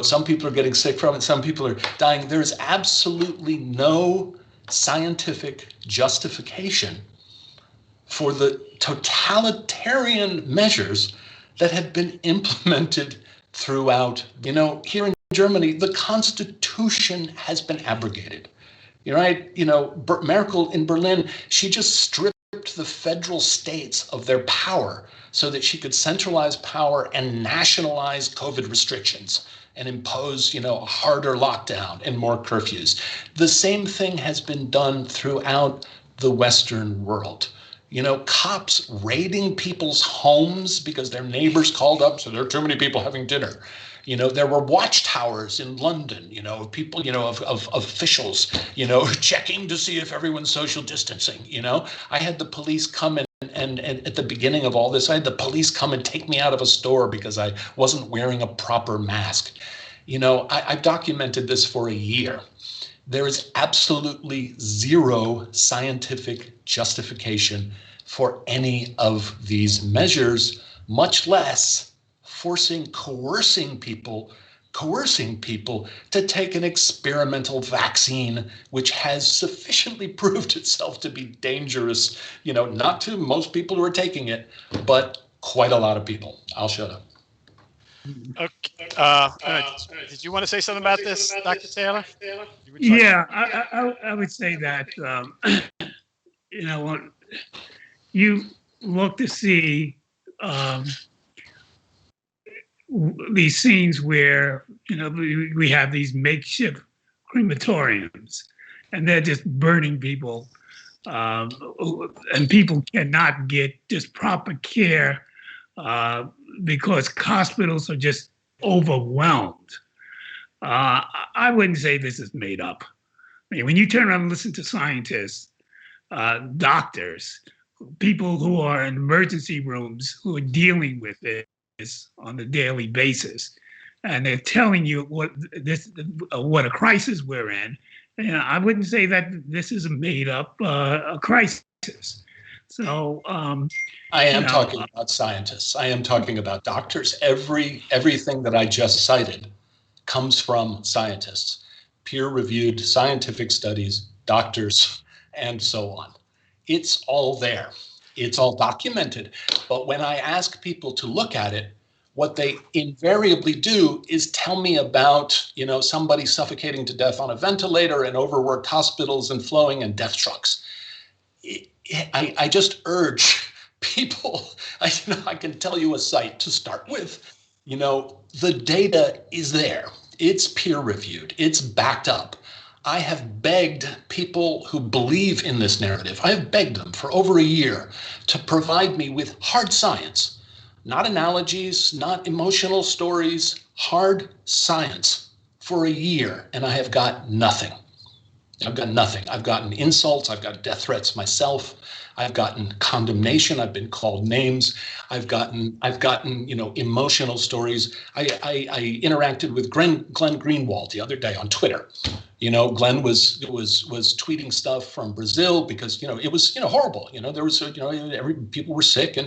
some people are getting sick from it, some people are dying. There is absolutely no scientific justification for the totalitarian measures that have been implemented throughout. Here in Germany, the Constitution has been abrogated. Right? Merkel in Berlin, she just stripped the federal states of their power so that she could centralize power and nationalize COVID restrictions and impose, a harder lockdown and more curfews. The same thing has been done throughout the Western world. Cops raiding people's homes because their neighbors called up, so there are too many people having dinner. There were watchtowers in London, people, of officials, checking to see if everyone's social distancing. I had the police come in and at the beginning of all this, I had the police come and take me out of a store because I wasn't wearing a proper mask. I've documented this for a year. There is absolutely zero scientific justification for any of these measures, much less coercing people to take an experimental vaccine, which has sufficiently proved itself to be dangerous, not to most people who are taking it, but quite a lot of people. I'll shut up. Okay. Did you want to say something about this, Dr. Taylor? Yeah, I would say that, when you look to see these scenes where, we have these makeshift crematoriums and they're just burning people, and people cannot get just proper care because hospitals are just overwhelmed. I wouldn't say this is made up. I mean, when you turn around and listen to scientists, doctors, people who are in emergency rooms who are dealing with this on a daily basis, and they're telling you what a crisis we're in, I wouldn't say that this is a made up a crisis. So I am talking about scientists. I am talking about doctors. Everything that I just cited comes from scientists, peer-reviewed scientific studies, doctors, and so on. It's all there. It's all documented. But when I ask people to look at it, what they invariably do is tell me about, somebody suffocating to death on a ventilator and overworked hospitals and flowing and death trucks. I just urge people, I can tell you a site to start with. The data is there. It's peer reviewed. It's backed up. I have begged people who believe in this narrative, I have begged them for over a year to provide me with hard science, not analogies, not emotional stories, hard science for a year, and I have got nothing. I've got nothing. I've gotten insults. I've got death threats myself. I've gotten condemnation. I've been called names. I've gotten emotional stories. I interacted with Glenn Greenwald the other day on Twitter. Glenn was tweeting stuff from Brazil because it was horrible. There was people were sick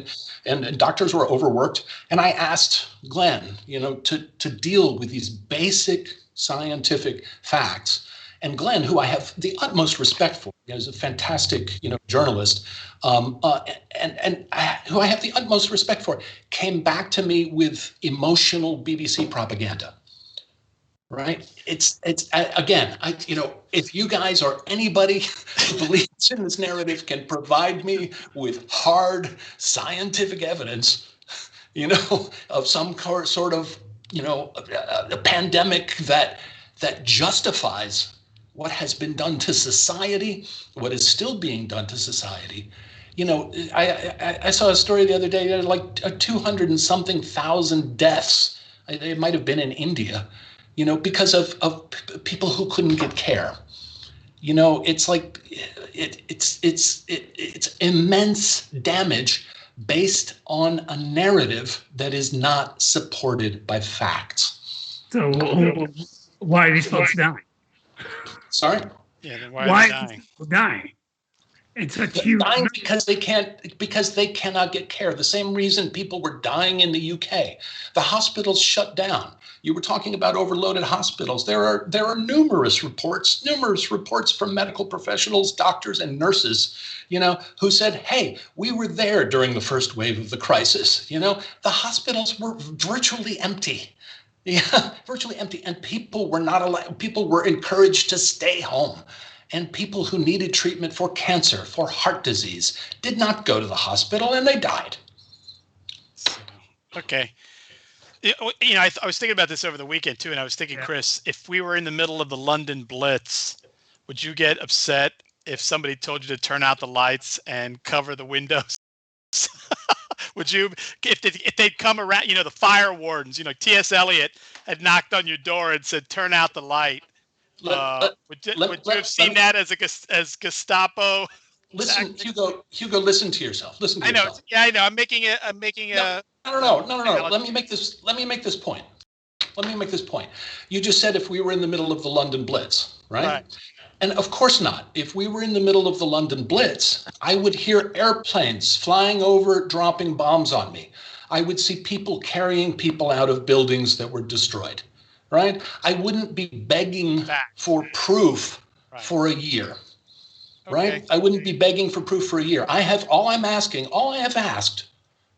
and doctors were overworked. And I asked Glenn to deal with these basic scientific facts. And Glenn, who I have the utmost respect for, is a fantastic, journalist, and who I have the utmost respect for, came back to me with emotional BBC propaganda. Right? It's again, if you guys or anybody who believes in this narrative can provide me with hard scientific evidence, of some sort of, a pandemic that justifies what has been done to society, what is still being done to society. I saw a story the other day, there like 200 and something thousand deaths. It might have been in India, because of people who couldn't get care. It's like it's immense damage based on a narrative that is not supported by facts. So why are these folks dying? Sorry? Yeah, then why are they dying? It's such huge. Dying because they cannot get care. The same reason people were dying in the UK. The hospitals shut down. You were talking about overloaded hospitals. There are numerous reports from medical professionals, doctors, and nurses, who said, hey, we were there during the first wave of the crisis. The hospitals were virtually empty. Yeah, virtually empty. And people were not allowed, people were encouraged to stay home. And people who needed treatment for cancer, for heart disease, did not go to the hospital and they died. Okay. I was thinking about this over the weekend too, and I was thinking, Chris, if we were in the middle of the London Blitz, would you get upset if somebody told you to turn out the lights and cover the windows? Would you, if they'd come around, the fire wardens, T.S. Eliot had knocked on your door and said, turn out the light. Would you have seen that as Gestapo? Listen, Hugo, listen to yourself. Listen to yourself. Yourself. Yeah, I know. I'm making a. No. Let me make this point. You just said if we were in the middle of the London Blitz, right? And of course not. If we were in the middle of the London Blitz, I would hear airplanes flying over, dropping bombs on me. I would see people carrying people out of buildings that were destroyed, right? I wouldn't be begging for proof for a year, right? I wouldn't be begging for proof for a year. All I have asked,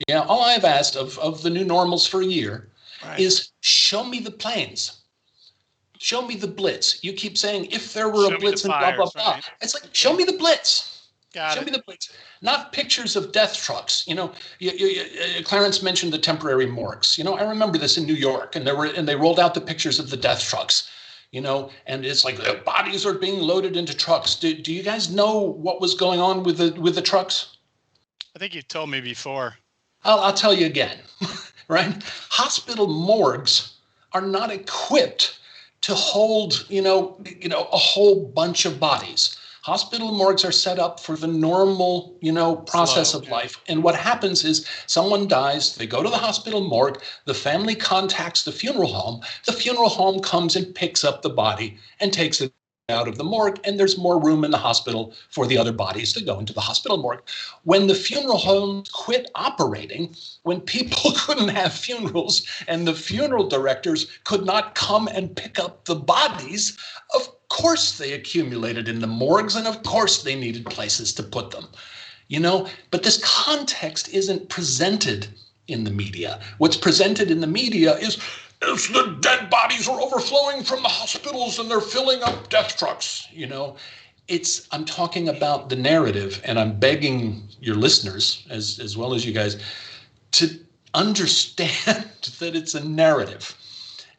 Yeah, all I've asked of the new normals for a year Right. is show me the planes. Show me the blitz. You keep saying if there were Show a me the blitz and blah, blah, fires, blah. right. It's like, show me the blitz. Got Show it. me the blitz. Not pictures of death trucks. Clarence mentioned the temporary morgues. I remember this in New York, and they rolled out the pictures of the death trucks. And it's like the bodies are being loaded into trucks. Do you guys know what was going on with the trucks? I think you told me before. I'll tell you again, right? Hospital morgues are not equipped to hold, a whole bunch of bodies. Hospital morgues are set up for the normal, process of life. And what happens is someone dies, they go to the hospital morgue, the family contacts the funeral home comes and picks up the body and takes it out of the morgue, and there's more room in the hospital for the other bodies to go into the hospital morgue. When the funeral homes quit operating, when people couldn't have funerals and the funeral directors could not come and pick up the bodies, of course they accumulated in the morgues, and of course they needed places to put them. But this context isn't presented in the media. What's presented in the media is if the dead bodies are overflowing from the hospitals and they're filling up death trucks, I'm talking about the narrative, and I'm begging your listeners, as well as you guys, to understand that it's a narrative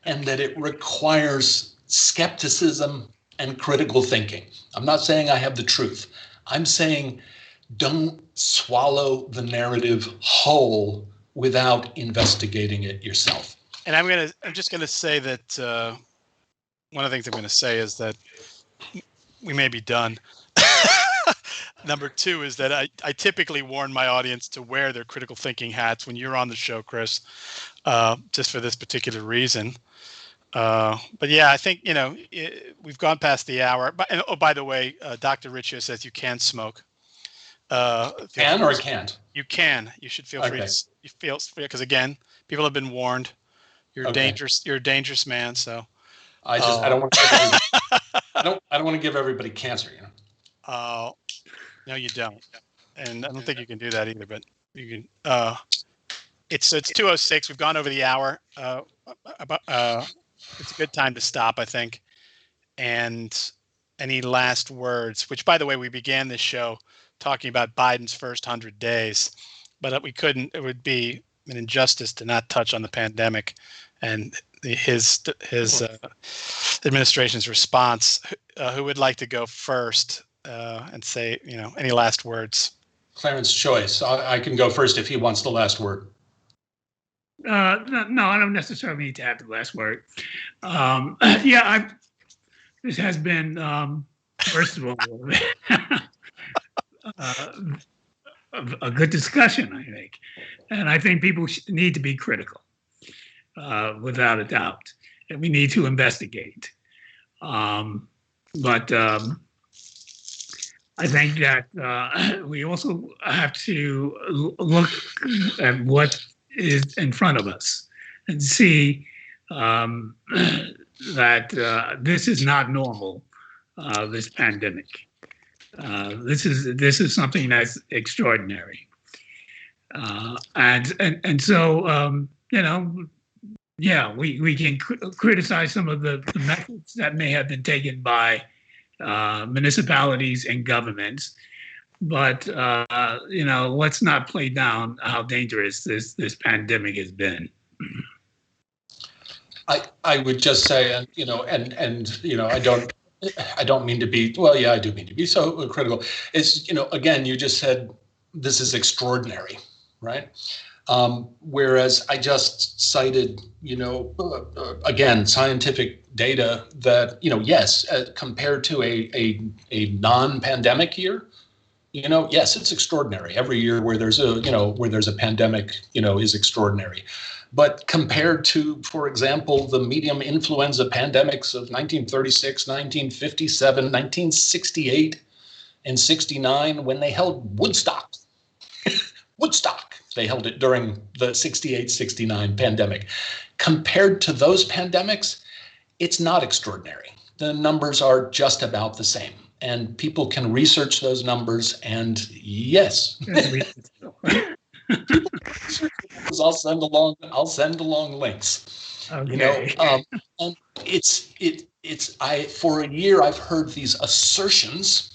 and that it requires skepticism and critical thinking. I'm not saying I have the truth. I'm saying don't swallow the narrative whole without investigating it yourself. And I'm just gonna say that one of the things I'm going to say is that we may be done. Number two is that I typically warn my audience to wear their critical thinking hats when you're on the show, Chris, just for this particular reason. But yeah, I think, we've gone past the hour. By the way, Dr. Riccio says you can smoke. Can or can't? You can. You should feel free to. You feel free because again, people have been warned. You're dangerous. You're a dangerous man. So I don't want to. I don't want to give everybody cancer. No, you don't, and I don't think you can do that either. But you can. It's 2:06. We've gone over the hour. It's a good time to stop, I think. And any last words? Which, by the way, we began this show talking about Biden's first 100 days, but we couldn't. It would be an injustice to not touch on the pandemic and his administration's response. Who would like to go first and say, any last words? Clarence choice. I can go first if he wants the last word. No, I don't necessarily need to have the last word. This has been, first of all, a good discussion, I think. And I think people need to be critical, without a doubt. And we need to investigate. But I think that we also have to look at what is in front of us and see that this is not normal, this pandemic. This is something that's extraordinary. And so, we can criticize some of the methods that may have been taken by municipalities and governments, but let's not play down how dangerous this pandemic has been. I would just say, I don't mean to be, well, yeah, I do mean to be so critical. It's, again, you just said this is extraordinary, right? Whereas I just cited, again, scientific data that, yes, compared to a non-pandemic year, yes, it's extraordinary. Every year where there's a pandemic, is extraordinary. But compared to, for example, the medium influenza pandemics of 1936, 1957, 1968, and 69, when they held Woodstock, they held it during the 68, 69 pandemic. Compared to those pandemics, it's not extraordinary. The numbers are just about the same. And people can research those numbers, and yes. I'll send along links. Okay. And for a year I've heard these assertions,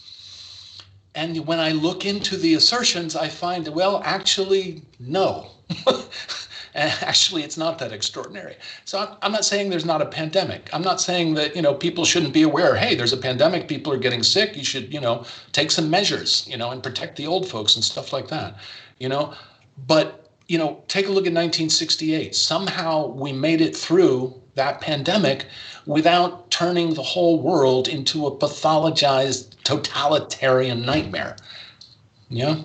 and when I look into the assertions, I find, well, actually, no. Actually, it's not that extraordinary. So I'm not saying there's not a pandemic. I'm not saying that, people shouldn't be aware. Hey, there's a pandemic. People are getting sick. You should, take some measures, and protect the old folks and stuff like that, But, take a look at 1968. Somehow we made it through that pandemic without turning the whole world into a pathologized totalitarian nightmare. Yeah.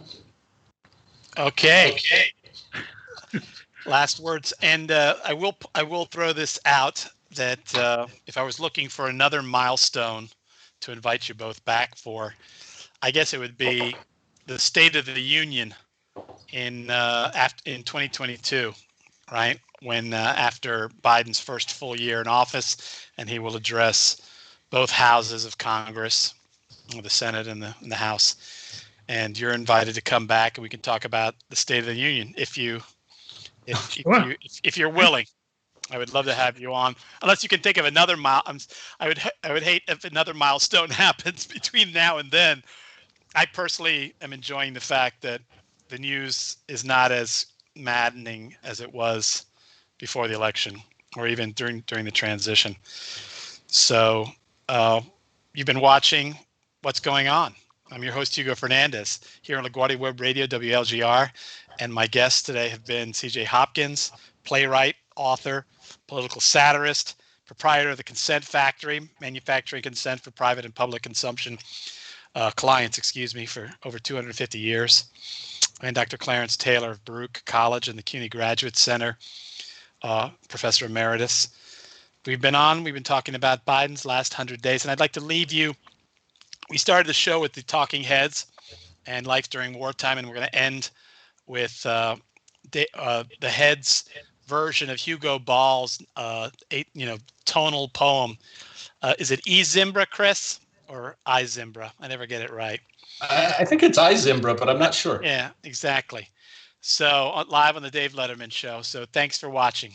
Okay. Last words, and I will throw this out that if I was looking for another milestone to invite you both back for, I guess it would be the State of the Union in 2022, right? When after Biden's first full year in office, and he will address both houses of Congress, the Senate and the House, and you're invited to come back, and we can talk about the State of the Union if you're willing. I would love to have you on, unless you can think of another I would hate if another milestone happens between now and then. I personally am enjoying the fact that the news is not as maddening as it was before the election, or even during the transition. So you've been watching What's Going On. I'm your host, Hugo Fernandez, here on LaGuardia Web Radio, WLGR. And my guests today have been CJ Hopkins, playwright, author, political satirist, proprietor of the Consent Factory, manufacturing consent for private and public consumption clients, for over 250 years. And Dr. Clarence Taylor of Baruch College and the CUNY Graduate Center, professor emeritus. We've been talking about Biden's last 100 days, and I'd like to leave you. We started the show with the talking heads and life during wartime, and we're going to end with the heads version of Hugo Ball's tonal poem. Is it E Zimbra, Chris, or I Zimbra? I never get it right. I think it's I Zimbra, but I'm not sure. Yeah, exactly. So live on the Dave Letterman Show. So thanks for watching.